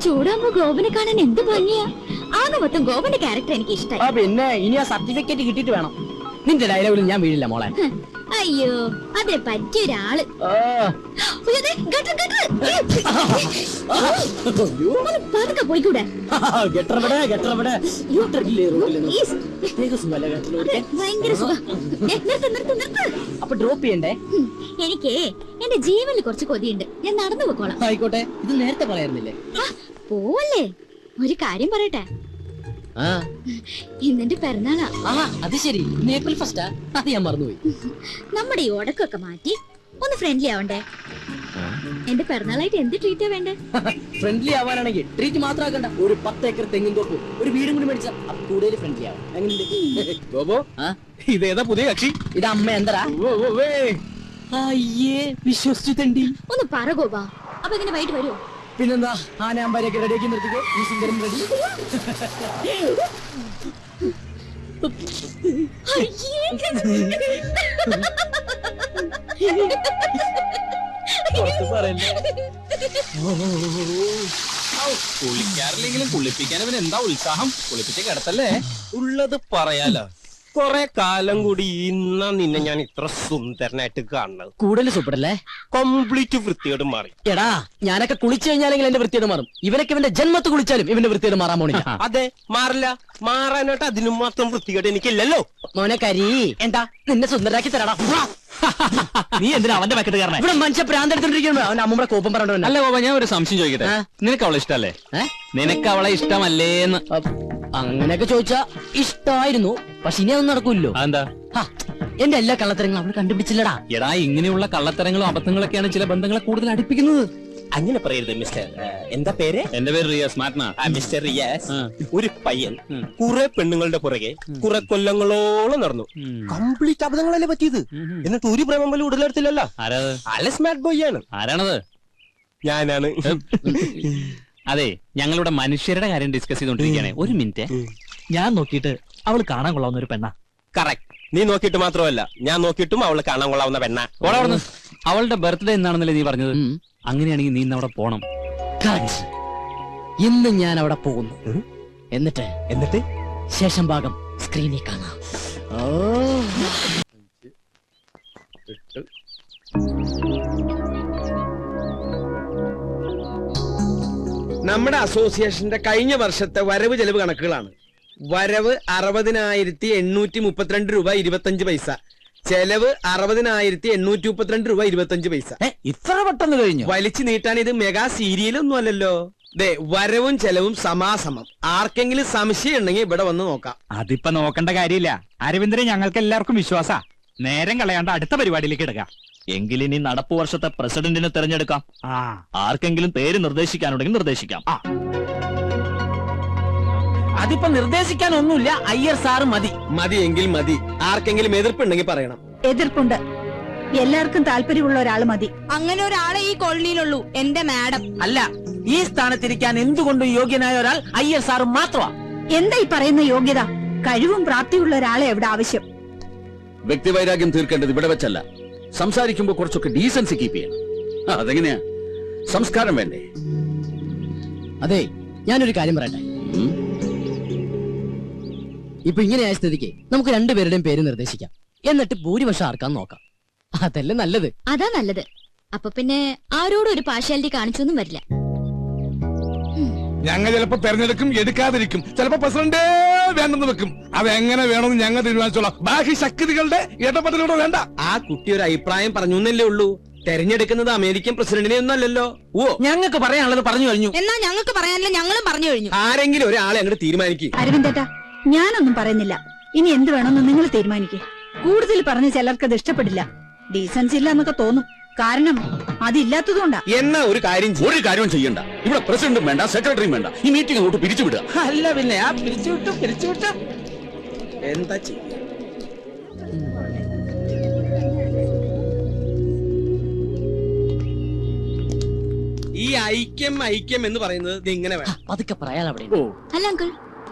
ചൂടാകുമ്പോ ഗോപനെ കാണാൻ എന്ത് ഭംഗിയാ. ആകെ മൊത്തം ഗോപന്റെ ക്യാരക്ടർ എനിക്ക് ഇഷ്ടമായി. പിന്നെ ഇനി ആ സർട്ടിഫിക്കറ്റ് കിട്ടിയിട്ട് വേണം. നിന്റെ ഡയലോഗിൽ ഞാൻ വീഴില്ല മോളെ. അയ്യോ അതെ പറ്റിയൊരാള്. പതുക്കെ പോയിക്കൂടെ. ഭയങ്കര സുഖം. അപ്പൊ ഡ്രോപ്പ് ചെയ്യണ്ടേ? എനിക്ക് എന്റെ ജീവനിൽ കുറച്ച് കൊതിയുണ്ട്. ഞാൻ നടന്നു പോക്കോളാം. ആയിക്കോട്ടെ. ഇത് നേരത്തെ പറയാറുന്നില്ലേ? പോവല്ലേ. ഒരു കാര്യം പറയട്ടെ. ഇന്നെന്റെ പിറന്നാളാ. അത് ശരി. ഏപ്രിൽ ഫസ്റ്റാ? അത് ഞാൻ മറന്നുപോയി. നമ്മുടെ ഈ ഉടക്കൊക്കെ മാറ്റി ഒന്ന് ഫ്രണ്ട്ലി ആവണ്ടേ? എന്റെ പിറന്നാളായിട്ട് എന്ത് ട്രീറ്റാ വേണ്ടേ? ഫ്രണ്ട്ലി ആവാനാണെങ്കിൽ ട്രീറ്റ് മാത്രം ആക്കണ്ട. ഒരു 10 ഏക്കർ തെങ്ങിൻ തോപ്പ്, ഒരു വീടും കൂടി മേടിച്ചാൽ അത് കൂടുതൽ ഫ്രണ്ട്ലി ആവും. എങ്ങനെയുണ്ട്? ഇതേതാ പുതിയ കക്ഷി? ഇത് അമ്മ എന്തടാ? അയ്യേ വിശ്വസിച്ചു തണ്ടി. ഒന്ന് പറ ഗോപാ. അപ്പൊ ഇങ്ങനെ വൈകിട്ട് വരുമോ? പിന്നെന്താ, ആനയാമ്പാരെയൊക്കെ റെഡിയാക്കി നിർത്തിക്കോ. ഈ സുന്ദരം റെഡി. കുളിക്കാറില്ലെങ്കിലും കുളിപ്പിക്കാൻ അവൻ എന്താ ഉത്സാഹം. കുളിപ്പിച്ച കിടത്തല്ലേ. ഉള്ളത് പറയാലോ. കൊറേ കാലം കൂടി ഇന്നാ നിന്നെ ഞാൻ ഇത്ര സുന്ദരനായിട്ട് കാണുന്നത്. കൂടുതൽ സൂപ്പറല്ലേ? കംപ്ലീറ്റ് വൃത്തിയോട് മാറി. എടാ ഞാനൊക്കെ കുളിച്ചു കഴിഞ്ഞാലെങ്കിൽ എന്റെ വൃത്തിയോട് മാറും. ഇവനൊക്കെ ഇവന്റെ ജന്മത്ത് കുളിച്ചാലും ഇവന്റെ വൃത്തിയോട് മാറാൻ പോണില്ല. അതെ, മാറില്ല. മാറാനായിട്ട് അതിനും മാത്രം വൃത്തികേട് എനിക്കില്ലല്ലോ. മോനെ കരി. എന്താ? നിന്നെ സുന്ദരാക്കി തരാടാ. നീ എന്തിനാ അവന്റെ പാക്കറ്റ് കാരണം? ഇവിടെ മനുഷ്യ പ്രാന്തെടുത്തോണ്ടിരിക്കുമ്പോ അവൻ അമ്മൂടെ കോപ്പം പറഞ്ഞോ. അല്ല ഗോപ, ഞാൻ ഒരു സംശയം ചോദിക്കട്ടെ. നിനക്ക് അവളെ ഇഷ്ടല്ലേ? നിനക്ക് അവളെ ഇഷ്ടമല്ലേന്ന്? അങ്ങനെയൊക്കെ ചോദിച്ചാ ഇഷ്ടമായിരുന്നു. പക്ഷെ ഇനി അതൊന്നും നടക്കൂല്ലോ. എന്താ? എന്റെ എല്ലാ കള്ളത്തരങ്ങളും അവള് കണ്ടുപിടിച്ചില്ലടാ. എടാ, ഇങ്ങനെയുള്ള കള്ളത്തരങ്ങളും അബദ്ധങ്ങളൊക്കെയാണ് ചില ബന്ധങ്ങളെ കൂടുതൽ അടുപ്പിക്കുന്നത്. അങ്ങനെ പറയരുത് മിസ്റ്റർ. എന്താ പേര്? എന്റെ പേര് റിയാസ്. മാറ്റ്ന. മിസ്റ്റർ റിയാസ്. ഒരു പയ്യൻ കുറെ പെണ്ണുങ്ങളുടെ പുറകെ കുറെ കൊല്ലങ്ങളോളം നടന്നു. കംപ്ലീറ്റ് അബദ്ധങ്ങളല്ലേ പറ്റിയത്. എന്നിട്ട് ഒരു പ്രേമം പോലും ഉടലെടുത്തില്ലല്ലോ. ആരാത്? അല്ല, സ്മാർട്ട് ബോയ് ആണ്. ആരാണത്? ഞാനാണ്. അതെ, ഞങ്ങളുടെ മനുഷ്യരുടെ കാര്യം ഡിസ്കസ് ചെയ്തോണ്ടിരിക്കുകയാണ്. ഒരു മിനിറ്റ്. ഞാൻ നോക്കിയിട്ട് അവള് കാണാൻ കൊള്ളാവുന്ന ഒരു പെണ്ണ. കറക്റ്റ്. നീ നോക്കിയിട്ട് മാത്രമല്ല, ഞാൻ നോക്കിയിട്ടും അവള് കാണാൻ കൊള്ളാവുന്ന പെണ്ണ. അവളുടെ ബർത്ത്ഡേ എന്നാണെന്നല്ലേ നീ പറഞ്ഞത്? അങ്ങനെയാണെങ്കിൽ നീ ഇന്ന് അവിടെ പോണം. ഇന്ന് ഞാൻ അവിടെ പോകുന്നു. എന്നിട്ട് ശേഷം ഭാഗം സ്ക്രീനിൽ കാണാം. നമ്മുടെ അസോസിയേഷന്റെ കഴിഞ്ഞ വർഷത്തെ വരവ് ചെലവ് കണക്കുകളാണ്. വരവ് 60,832 രൂപ 25 പൈസ. ചെലവ് 60,832 രൂപ 25 പൈസ. ഇത്ര പെട്ടെന്ന് കഴിഞ്ഞു? വലിച്ചു നീട്ടാൻ ഇത് മെഗാ സീരിയലൊന്നും അല്ലല്ലോ. ദേ, വരവും ചെലവും സമാസമം. ആർക്കെങ്കിലും സംശയം ഉണ്ടെങ്കിൽ ഇവിടെ വന്ന് നോക്കാം. അതിപ്പോ നോക്കേണ്ട കാര്യമില്ല. അരവിന്ദനെ ഞങ്ങൾക്ക് എല്ലാവർക്കും വിശ്വാസ. നേരം കളയാണ്ട് അടുത്ത പരിപാടിയിലേക്ക് എടുക്കാം. എങ്കിലിനി നടപ്പു വർഷത്തെ പ്രസിഡന്റിനെ തെരഞ്ഞെടുക്കാം. ആർക്കെങ്കിലും പേര് നിർദ്ദേശിക്കാനുണ്ടെങ്കിൽ നിർദ്ദേശിക്കാം. അതിപ്പോ നിർദ്ദേശിക്കാനൊന്നുമില്ല. അയ്യർ സാറ് മതി. മതിയെങ്കിൽ മതി. ആർക്കെങ്കിലും എതിർപ്പുണ്ടെങ്കിൽ പറയണം. എതിർപ്പുണ്ട്. എല്ലാവർക്കും താല്പര്യമുള്ള ഒരാൾ മതി. അങ്ങനെ ഒരാളെ ഈ കോളനിയിലുള്ളൂ, എന്റെ മാഡം. അല്ല, ഈ സ്ഥാനത്തിരിക്കാൻ എന്തുകൊണ്ടും യോഗ്യനായ ഒരാൾ അയ്യർ സാറ് മാത്രമാ. എന്താ ഈ പറയുന്ന യോഗ്യത? കഴിവും പ്രാപ്തിയുള്ള ഒരാളെ എവിടെ ആവശ്യം. വ്യക്തിവൈരാഗ്യം തീർക്കേണ്ടത് ഇവിടെ വെച്ചല്ല. സംസാരിക്കുമ്പോ കുറച്ചൊക്കെ ഡീസൻസി കീപ്പ് ചെയ്യണം. അതെങ്ങനെയാ? സംസ്കാരം വേണ്ടേ? അതെ, ഞാനൊരു കാര്യം പറയട്ടെ. ഇപ്പൊ ഇങ്ങനെയായ സ്ഥിതിക്ക് നമുക്ക് രണ്ടുപേരുടെയും പേര് നിർദ്ദേശിക്കാം. എന്നിട്ട് ഭൂരിപക്ഷം ആർക്കാന്ന് നോക്കാം. അതല്ലേ നല്ലത്? അതാ നല്ലത്. അപ്പൊ പിന്നെ ആരോടും ഒരു പാർഷ്യാലിറ്റി കാണിച്ചൊന്നും വരില്ല. ഞങ്ങൾ ചിലപ്പോ തെരഞ്ഞെടുക്കും, എടുക്കാതിരിക്കും. ചിലപ്പോ പ്രസിഡന്റേ വേണ്ടെന്ന് വെക്കും. അതെങ്ങനെ വേണമെന്ന് ഞങ്ങൾ തീരുമാനിച്ചോളാം. ബാക്കി ശക്തികളുടെ ഇടപെടലൂടെ വേണ്ട. ആ കുട്ടി ഒരു അഭിപ്രായം പറഞ്ഞു എന്നല്ലേ ഉള്ളൂ. തെരഞ്ഞെടുക്കുന്നത് അമേരിക്കൻ പ്രസിഡന്റിനെ ഒന്നല്ലല്ലോ. ഞങ്ങൾക്ക് പറയാനുള്ളത് പറഞ്ഞു കഴിഞ്ഞു. എന്നാ ഞങ്ങൾക്ക് പറയാനല്ല, ഞങ്ങളും പറഞ്ഞു കഴിഞ്ഞു. ആരെങ്കിലും ഒരാളെ അങ്ങോട്ട് തീരുമാനിക്കും. അരവിന്ദേട്ടാ, ഞാനൊന്നും പറയുന്നില്ല. ഇനി എന്ത് വേണമെന്ന് നിങ്ങൾ തീരുമാനിക്കേ. കൂടുതൽ പറഞ്ഞ് ചിലർക്കത് ഇഷ്ടപ്പെടില്ല. ഡീസൻസ് ഇല്ല എന്നൊക്കെ തോന്നും. കാരണം അതില്ലാത്തതുകൊണ്ടാ. എന്നാ ഒരു കാര്യം ചെയ്യണ്ട. ഇവിടെ പ്രസിഡന്റും വേണ്ട, സെക്രട്ടറിയും വേണ്ട. ഈ മീറ്റിംഗ് അങ്ങോട്ട് പിരിച്ചുവിടുക. അല്ല പിന്നെ ആ പിരിച്ചുവിട്ടു. എന്താ ചെയ്യ? ഈ ഐക്യം എന്ന് പറയുന്നത് ഇങ്ങനെ വേണം. അതൊക്കെ പറയാൻ അവിടെ. അല്ല അങ്കിൾ,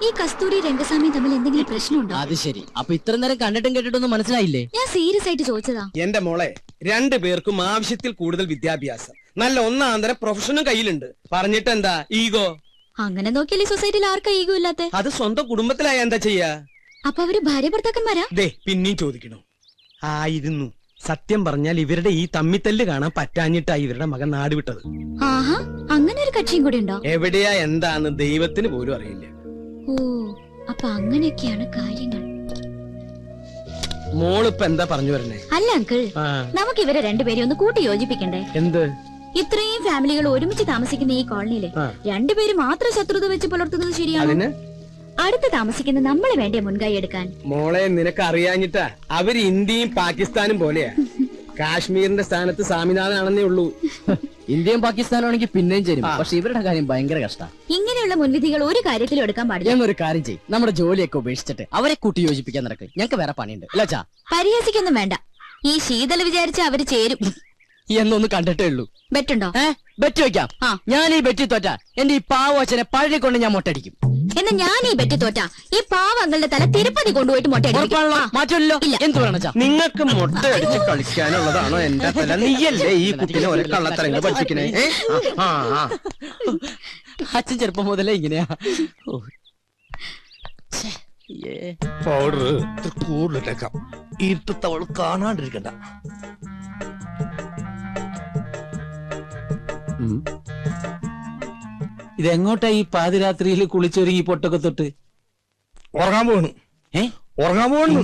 ഈ കസ്തൂരി രംഗസ്വാമി തമ്മിൽ എന്തെങ്കിലും പ്രശ്നമുണ്ടോ? അത് ശരി. അപ്പൊ ഇത്ര നേരം കണ്ടിട്ടും കേട്ടിട്ടൊന്നും മനസ്സിലായില്ലേ? ഞാൻ സീരിയസ് ആയിട്ട് ചോദിച്ചതാ. എന്റെ മോളെ, രണ്ടു പേർക്കും ആവശ്യത്തിൽ കൂടുതൽ വിദ്യാഭ്യാസം, നല്ല ഒന്നാന്തര പ്രൊഫഷനും കയ്യിലുണ്ട്. പറഞ്ഞിട്ടെന്താ ഈഗോ? അങ്ങനെ നോക്കിയാൽ ഈ സൊസൈറ്റിയിൽ ആർക്കാ ഈഗോ ഇല്ലാത്ത? അത് സ്വന്തം കുടുംബത്തിലായ എന്താ ചെയ്യാ? അപ്പൊ അവര് ഭാര്യ ഭർത്താക്കന്മാരാ? ദേ പിന്നെയും ചോദിക്കണോ? ആയിരുന്നു. സത്യം പറഞ്ഞാൽ ഇവരുടെ ഈ തമ്മിത്തല്ല് കാണാൻ പറ്റാഞ്ഞിട്ടാ ഇവരുടെ മകൻ നാട് വിട്ടത്. ആഹാ, അങ്ങനെ ഒരു കക്ഷിയും കൂടി ഉണ്ടോ? എവിടെയാ എന്താന്ന് ദൈവത്തിന് പോലും അറിയില്ല. ഓ, അപ്പൊ അങ്ങനെയൊക്കെയാണ് കാര്യങ്ങൾ. മോളിപ്പ എന്താ പറഞ്ഞു വരണേ? അല്ല അങ്കിൾ, നമുക്ക് ഇവരെ രണ്ടുപേരും ഒന്ന് കൂട്ടി യോജിപ്പിക്കണ്ടേ? എന്ത്? ഇത്രയും ഫാമിലികൾ ഒരുമിച്ച് താമസിക്കുന്ന ഈ കോളനിയില് രണ്ടുപേരും മാത്രം ശത്രുത വെച്ച് പുലർത്തുന്നത് ശരിയാണ്? അടുത്ത് താമസിക്കുന്ന നമ്മളെ വേണ്ടേ മുൻകൈ എടുക്കാൻ? മോളെ, നിനക്ക് അറിയാഞ്ഞിട്ടാ. അവര് ഇന്ത്യയും പാകിസ്ഥാനും പോലെയാ. കാശ്മീരിന്റെ സ്ഥാനത്ത് സ്വാമിനാഥനാണെന്നേ ഉള്ളൂ. ഇന്ത്യയും പാകിസ്ഥാനാണെങ്കിൽ പിന്നെയും ചേരും. പക്ഷെ ഇവരുടെ കാര്യം ഭയങ്കര കഷ്ട. ഇങ്ങനെയുള്ള മുൻവിധികൾ ഒരു കാര്യത്തിലും എടുക്കാൻ പാടില്ല. ഞങ്ങൊരു കാര്യം ചെയ്യും, നമ്മുടെ ജോലിയൊക്കെ ഉപേക്ഷിച്ചിട്ട് അവരെ കൂട്ടി യോജിപ്പിക്കാൻ നടക്കും. ഞങ്ങൾക്ക് വേറെ പണിയുണ്ട്. അല്ലാച്ചാ പരിഹസിക്കൊന്നും വേണ്ട. ഈ ശീതൽ വിചാരിച്ച അവര് ചേരും എന്നൊന്ന് കണ്ടിട്ടേ ഉള്ളൂ. ബെറ്റുണ്ടോ? ബെറ്റ് വെക്കാം. ഞാൻ ഈ ബെറ്റി തോറ്റ എന്റെ ഈ പാവച്ചനെ പഴയ കൊണ്ട് ഞാൻ മൊട്ടടിക്കും. എന്നാ ഞാൻ ഈ ബെറ്റ് തോറ്റ ഈ പാവങ്ങളുടെ തല തിരുപ്പതി കൊണ്ടുപോയിട്ട് മൊട്ടയടിക്കും. മാറ്റമല്ലോ. എന്ത് വേണം? നിങ്ങൾക്ക് മുട്ട അടിച്ച് കളിക്കാനുള്ളതാണോ എന്റെ തല? നീയല്ലേ ഈ കുട്ടിനെ ഓരോ കള്ളത്തരങ്ങൾ പഠിപ്പിക്കണേ? അച്ഛൻ ചെറുപ്പം മുതലേ ഇങ്ങനെയാ. പൗഡർ കൂടുതലിട്ടേക്കാം. ഇരുട്ടത്തവൾ കാണാണ്ടിരിക്കണ്ട. ഇതെങ്ങോട്ടാ ഈ പാതിരാത്രിയിൽ കുളിച്ചൊരുങ്ങി പൊട്ടൊക്കെ തൊട്ട്? ഉറങ്ങാൻ പോണു. ഉറങ്ങാൻ പോണു.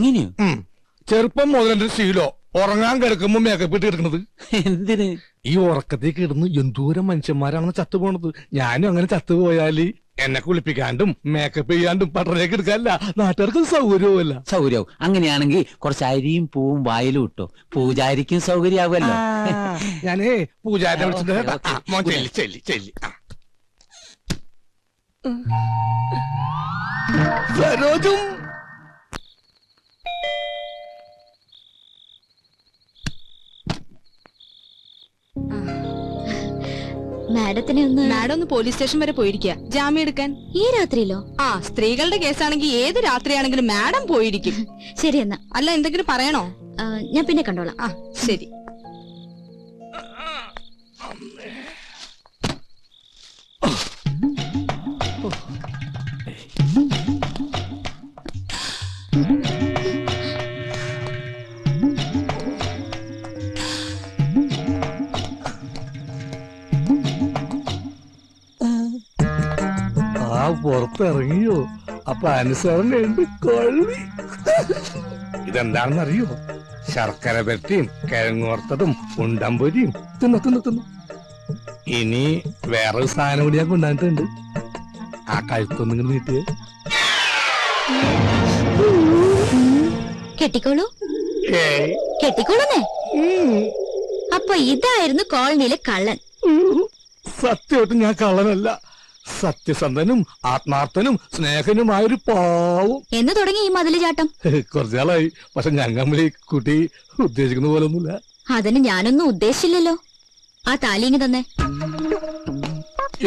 ചെറുപ്പം മുതലെന്റെ ശീലോ ഉറങ്ങാൻ കിടക്കുമ്പോ മേക്കപ്പ് ഇട്ട് കിടക്കുന്നത്. എന്തിന്? ഈ ഉറക്കത്തേക്ക് കിടന്ന് എന്തോരം മനുഷ്യന്മാരാണെന്ന് ചത്തുപോണത്. ഞാനും അങ്ങനെ ചത്തുപോയാല് എന്നെ കുളിപ്പിക്കാണ്ടും മേക്കപ്പ് ചെയ്യാണ്ടും പട്ടണേക്ക് എടുക്കാനല്ല, നാട്ടുകാർക്ക് സൗകര്യവുമല്ല. സൗകര്യവും അങ്ങനെയാണെങ്കിൽ കുറച്ച് അരിയും പൂവും വായിലും ഇട്ടോ, പൂജാരിക്കും സൗകര്യാവുമല്ലോ. ഞാനേ പൂജാരിനെ വിളിച്ചിട്ട് ചെല്ലി ചെല്ലി. സരോജും മാഡം ഒന്ന് പോലീസ് സ്റ്റേഷൻ വരെ പോയിരിക്കുക ജാമ്യം എടുക്കാൻ. ഈ രാത്രിയിലോ? ആ, സ്ത്രീകളുടെ കേസാണെങ്കിൽ ഏത് രാത്രിയാണെങ്കിലും മാഡം പോയിരിക്കും. ശരി എന്നാ. അല്ല, എന്തെങ്കിലും പറയണോ? ഞാൻ പിന്നെ കണ്ടോളാം. ആ ശരി. പുറത്തിറങ്ങിയോ? അപ്പൊ അനുസരണയുണ്ട് കൊള്ളി. ഇതെന്താണെന്നറിയോ? ശർക്കര പെരട്ടിയും കിഴങ്ങോർത്തതും ഉണ്ടമ്പൊരിയും തിന്നു. ഇനി വേറൊരു സാധനം കൂടി ഞാൻ കൊണ്ടുവന്നിട്ടുണ്ട്. ആ കഴുത്തൊന്നും ഇങ്ങനെ നീട്ടിയേ. കെട്ടിക്കോളൂ. കെട്ടിക്കോളൂന്നേ. അപ്പൊ ഇതായിരുന്നു കോളനിയിലെ കള്ളൻ. സത്യമായിട്ട് ഞാൻ കള്ളനല്ല. സത്യസന്ധനും ആത്മാർത്ഥനും സ്നേഹനുമായൊരു പാവം. എന്ന് തുടങ്ങി ഈ മതില് ചാട്ടം? കുറച്ചാളായി. പക്ഷെ ഞങ്ങൾ ഈ കുട്ടി ഉദ്ദേശിക്കുന്ന പോലെ ഒന്നുമില്ല. അതിന് ഞാനൊന്നും ഉദ്ദേശിച്ചില്ലല്ലോ. ആ താലിങ്ങി തന്നെ.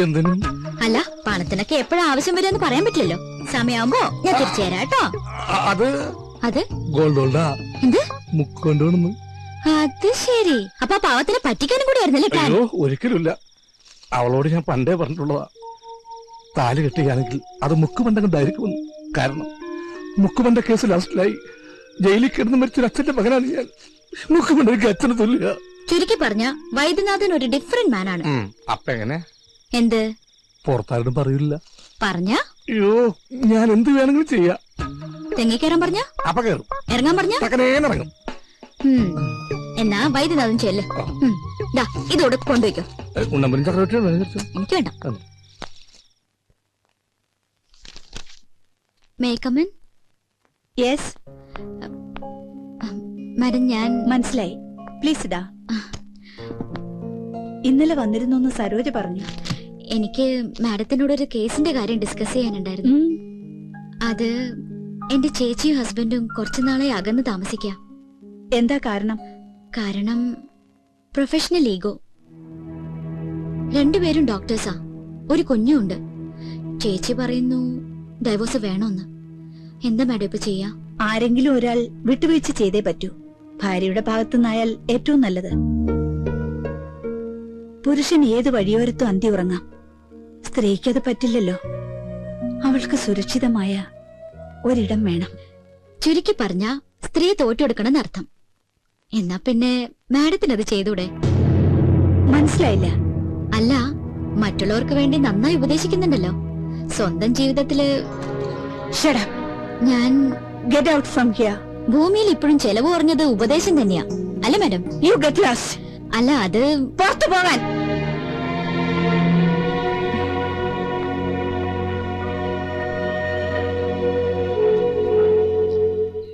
എന്തിനും? അല്ല, പണത്തിനൊക്കെ എപ്പോഴാ ആവശ്യം വരുമെന്ന് പറയാൻ പറ്റില്ലല്ലോ. സമയമാകുമ്പോ ഞാൻ തിരിച്ചു തരാം കേട്ടോ. അത് ഗോൾഡ് ഗോൾഡാ. എന്ത് മുക്കൊണ്ടുവന്നു? അത് ശരി. അപ്പൊ പാവത്തിനെ പറ്റിക്കാനും കൂടി ആയിരുന്നല്ലേ പ്ലാൻ? അയ്യോ, ഒരിക്കലുമില്ല. അവളോട് ഞാൻ പണ്ടേ പറഞ്ഞിട്ടുള്ളതാ, താലി കെട്ടുകയാണെങ്കിൽ അത് മുക്കുമണ്ടണ്ടായിരിക്കുമെന്ന്. കാരണം മുക്കുമണ്ട കേസ് ലാസ്റ്റിലായി ജയിലിൽ കിടന്ന് മരിച്ചൊരു അച്ഛന്റെ മകനാണ് ഞാൻ. മുക്കുമണ്ടയ്ക്ക് അച്ഛന് തുല്യ. ചുരുക്കി പറഞ്ഞ വൈദ്യനാഥൻ ഒരു ഡിഫറെന്റ് മാൻ ആണ്. അപ്പൊ എങ്ങനെ? എന്ത്? പുറത്താരും പറയില്ല. പറഞ്ഞ? അയ്യോ, ഞാൻ എന്ത് വേണമെങ്കിലും ചെയ്യാം. തെങ്ങിക്കയറാൻ പറഞ്ഞ? അപ്പൊ കയറും. ഇറങ്ങാൻ പറഞ്ഞ? ഇറങ്ങും. എന്നാ വൈദ്യനാഥൻ ചെല്ല്. ഇതോടെ കൊണ്ടുവയ്ക്കോ. എനിക്ക് വേണ്ട. മേക്കമൻ? യെസ് മാഡം, ഞാൻ മനസ്സിലായി. പ്ലീസ് ഇടാ. ഇന്നലെ വന്നിരുന്നു സരോജ പറഞ്ഞു. എനിക്ക് മാഡത്തിനോട് ഒരു കേസിന്റെ കാര്യം ഡിസ്കസ് ചെയ്യാനുണ്ടായിരുന്നു. അത് എന്റെ ചേച്ചിയും ഹസ്ബൻഡും കുറച്ചുനാളെ അകന്ന് താമസിക്കാം. എന്താ കാരണം? കാരണം പ്രൊഫഷണൽ ഈഗോ. രണ്ടുപേരും ഡോക്ടേഴ്സാ. ഒരു കുഞ്ഞുണ്ട്. ചേച്ചി പറയുന്നു ഡൈവോഴ്സ് വേണമെന്ന്. എന്താ മാഡം ഇപ്പൊ ചെയ്യാ? ആരെങ്കിലും ഒരാൾ വിട്ടുവീഴ്ച ചെയ്തേ പറ്റൂ. ഭാര്യയുടെ ഭാഗത്തുനിന്നായാൽ ഏറ്റവും നല്ലത്. പുരുഷൻ ഏത് വഴിയോരത്തും അന്തി ഉറങ്ങാം. സ്ത്രീക്കത് പറ്റില്ലല്ലോ. അവൾക്ക് സുരക്ഷിതമായ ഒരിടം വേണം. ചുരുക്കി പറഞ്ഞ സ്ത്രീ തോറ്റെടുക്കണമെന്ന് അർത്ഥം. എന്നാ പിന്നെ മാഡത്തിനത് ചെയ്തൂടെ? മനസ്സിലായില്ല. അല്ല, മറ്റുള്ളവർക്ക് വേണ്ടി നന്നായി ഉപദേശിക്കുന്നുണ്ടല്ലോ. സ്വന്തം ജീവിതത്തില് ഞാൻ ഗെറ്റ് ഔട്ട് ഫ്രം ഹിയർ. ഭൂമിയിൽ ഇപ്പോഴും ചെലവ് കുറഞ്ഞത് ഉപദേശം തന്നെയാ അല്ല മാഡം? You get lost. അല്ല, അത് പുറത്തു പോകാൻ.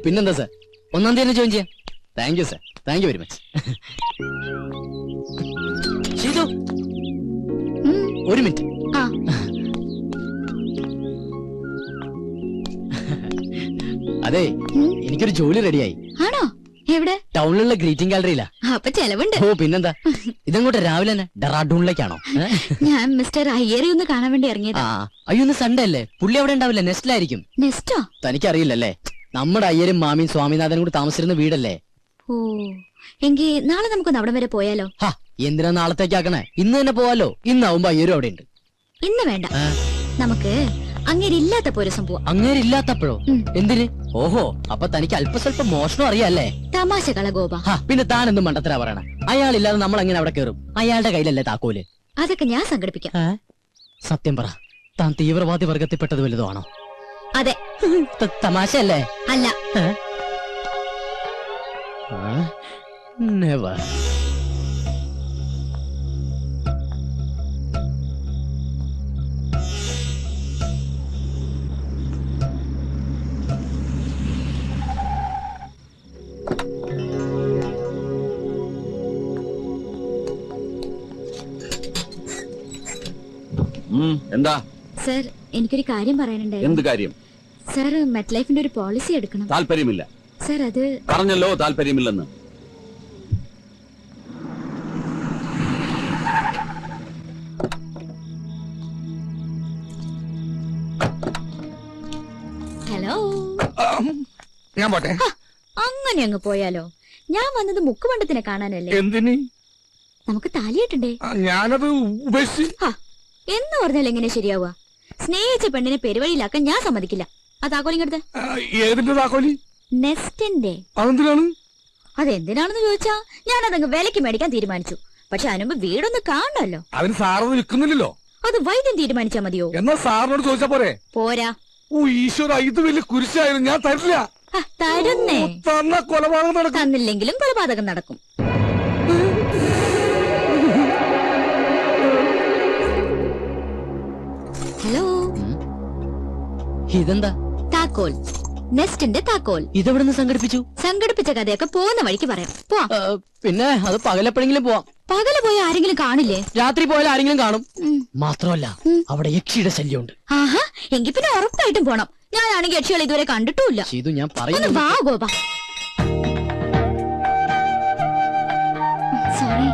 പിന്നെന്താ സാർ, 1-ാം തീയതി ജോയിൻ ചെയ്യാം. Thank you sir, thank you very much. Sheethu, ഒരു മിനിറ്റ്. അതെ, എനിക്കൊരു ജോലി റെഡിയായി. ആണോ? എവിടെ? ടൗണിലുള്ള ഗ്രീറ്റിംഗ് ഗാലറിയിലാ. അപ്പൊ ചെലവുണ്ട്. ഓ പിന്നെന്താ. ഇതങ്ങോട്ട് രാവിലെ തന്നെ ഡെറാഡൂണിലേക്കാണോ? ഞാൻ മിസ്റ്റർ അയ്യരെ ഒന്ന് കാണാൻ വേണ്ടി ഇറങ്ങിയതാ. അയ്യോ, ഇന്ന് സൺഡേ അല്ലേ? പുള്ളി അവിടെ ഉണ്ടാവില്ല, നെസ്റ്റിലായിരിക്കും. നെസ്റ്റോ? തനിക്കറിയില്ലല്ലേ, നമ്മുടെ അയ്യരും മാമിയും സ്വാമിനാഥനും കൂടി താമസിച്ചിരുന്ന വീടല്ലേ. ഓ, എങ്കിൽ നാളെ നമുക്കൊന്ന് അവിടം വരെ പോയാലോ? എന്തിനാ നാളത്തേക്കാക്കണേ? ഇന്ന് തന്നെ പോവാലോ. ഇന്നാവുമ്പോ അയ്യരും അവിടെ ഉണ്ട്. ഇന്ന് വേണ്ട, നമുക്ക് അങ്ങേരില്ലാത്തപ്പോ ഒരു സംഭവം. അങ്ങേരില്ലാത്തപ്പോഴോ? എന്തിന്? ഓഹോ, അപ്പൊ തനിക്ക് അല്പസ്വല്പം മോഷണം അറിയാല്ലേ? തമാശ കള ഗോപ. പിന്നെ താൻ എന്തും മണ്ടത്തരാ പറയണേ? അയാളില്ലാതെ നമ്മൾ എങ്ങനെ അവിടെ കയറും? അയാളുടെ കയ്യിലല്ലേ താക്കോല്? അതൊക്കെ ഞാൻ സംഘടിപ്പിക്കാം. സത്യം പറ, താൻ തീവ്രവാദി വർഗത്തിൽപ്പെട്ടത് വലുതോ ആണോ? അതെ. തമാശയല്ലേ? അല്ല. നെവർ. എന്താ സർ, എനിക്കൊരു കാര്യം പറയാനുണ്ടായിരുന്നു. എന്ത് കാര്യം? സർ, മെറ്റ് ലൈഫിന്റെ ഒരു പോളിസി എടുക്കണം. താല്പര്യമില്ല. സർ, അത് പറഞ്ഞല്ലോ താല്പര്യമില്ലെന്ന്. ഹലോ. ഞാൻ പോട്ടെ. അങ്ങനെ അങ്ങ് പോയാലോ? ഞാൻ വന്നത് മുക്കുമണ്ടത്തിനെ കാണാനല്ലേ. എന്തിന്? നമുക്ക് താലിയിട്ടണ്ടേ? ഞാനത് ഉപേക്ഷിച്ച്. എന്ന് പറഞ്ഞാൽ എങ്ങനെ ശരിയാവുക? സ്നേഹിച്ച പെണ്ണിനെ പെരുവഴിയിലാക്കാൻ ഞാൻ സമ്മതിക്കില്ല. ആ താക്കോലിങ്ങടുത്ത്. ഏതിന്റെ താക്കോലി? നെസ്റ്റിന്റെ. അതെന്തിനാണ്? അതെന്തിനാണെന്ന് ചോദിച്ചാ ഞാൻ അതങ്ങ് വിലക്ക് മേടിക്കാൻ തീരുമാനിച്ചു. പക്ഷെ അതിനുമ്പ് വീടൊന്ന് കാണണല്ലോ. അതിന് സാറൊന്നും വിൽക്കുന്നില്ലല്ലോ. അത് വൈദ്യം തീരുമാനിച്ചാ മതിയോ? എന്നാ സാറിനോട് ചോദിച്ചാ പോരെ? പോരാ. ഓ ഈശ്വര, ഇത് വലിയ കുരിശായിരുന്നു. ഞാൻ തരില്ല. തരുന്നേ. തന്ന കൊലപാതകം നടക്കും. തന്നില്ലെങ്കിലും കൊലപാതകം നടക്കും. ഹലോ. ഇതെന്താ? താക്കോൽ. നെസ്റ്റിന്റെ താക്കോൽ. ഇതെവിടുന്ന് സംഘടിപ്പിച്ചു? സംഘടിപ്പിച്ച കഥയൊക്കെ പോകുന്ന വഴിക്ക് പറയാം. പിന്നെ അത് പകലെപ്പോഴെങ്കിലും പോവാം. പകല് പോയ ആരെങ്കിലും കാണില്ലേ? രാത്രി പോയാൽ ആരെങ്കിലും കാണും. മാത്രമല്ല, അവിടെ യക്ഷിയുടെ ശല്യമുണ്ട്. ആഹാ, എങ്കിൽ പിന്നെ ഉറപ്പായിട്ടും പോണം. ഞാനാണെങ്കിൽ യക്ഷികളെ ഇതുവരെ കണ്ടിട്ടുമില്ല. ചെയ്തു, ഞാൻ വാ ഗോപ. സോറി.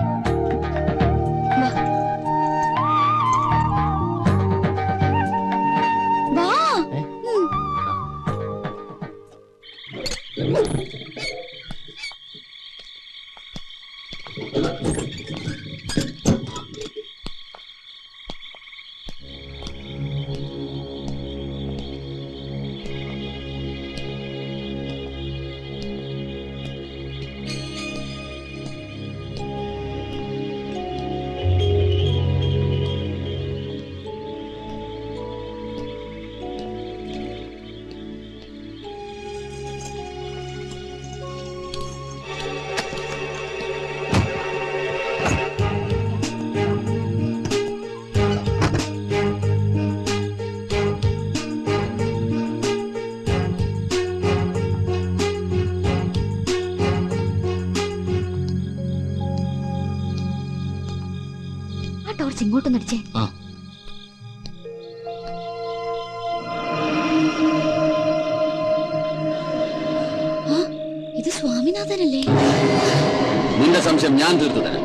ടോർച്ച് ഇങ്ങോട്ട് നടിച്ചേ. ഇത് സ്വാമിനാഥനല്ലേ? നിന്റെ സംശയം ഞാൻ തീർത്തു തരാം.